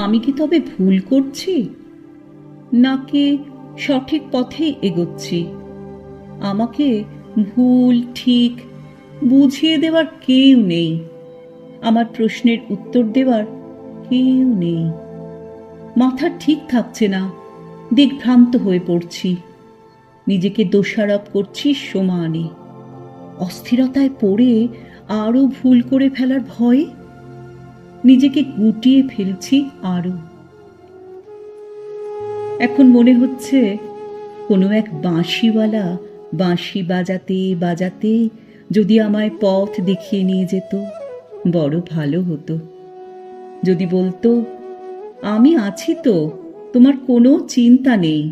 আমি কি তবে ভুল করছি, নাকি সঠিক পথেই এগোচ্ছি? আমাকে ভুল ঠিক বুঝিয়ে দেওয়ার কেউ নেই, আমার প্রশ্নের উত্তর দেওয়ার কেউ নেই। মাথা ঠিক থাকছে না, দিগ্ভ্রান্ত হয়ে পড়ছি, নিজেকে দোষারোপ করছি সমানে। অস্থিরতায় পড়ে আরও ভুল করে ফেলার ভয়ে নিজেকে গুটিয়ে ফেলছি আরও। এখন মনে হচ্ছে কোনো এক বাঁশিওয়ালা বাঁশি বাজাতে বাজাতে যদি আমায় পথ দেখিয়ে নিয়ে যেত, বড় ভালো হতো। যদি বলতো, আমি আছি তো, তোমার কোনো চিন্তা নেই,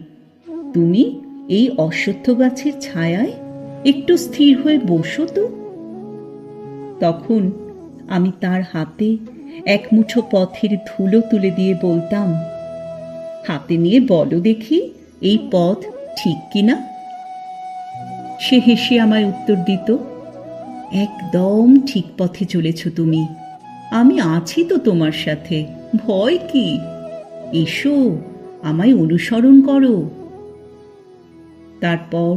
তুমি এই অশ্বত্থ গাছের ছায়ায় একটু স্থির হয়ে বসো তো। তখন আমি তার হাতে এক মুঠো পথের ধুলো তুলে দিয়ে বলতাম, হাতে নিয়ে বলো দেখি এই পথ ঠিক কিনা। সে হেসে আমায় উত্তর দিত, একদম ঠিক পথে চলেছ তুমি, আমি আছি তো তোমার সাথে, ভয় কি, এসো আমায় অনুসরণ করো। তারপর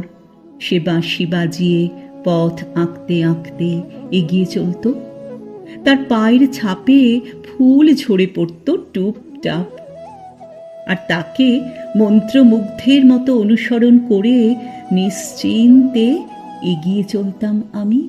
সে বাঁশি বাজিয়ে পথ আঁকতে আঁকতে এগিয়ে চলত। তার পায়ের ছাপে ফুল ঝরে পড়ত টুপটাপ, আর তাকে মন্ত্রমুগ্ধের মতো অনুসরণ করে নিশ্চিন্তে এগিয়ে চলতাম আমি।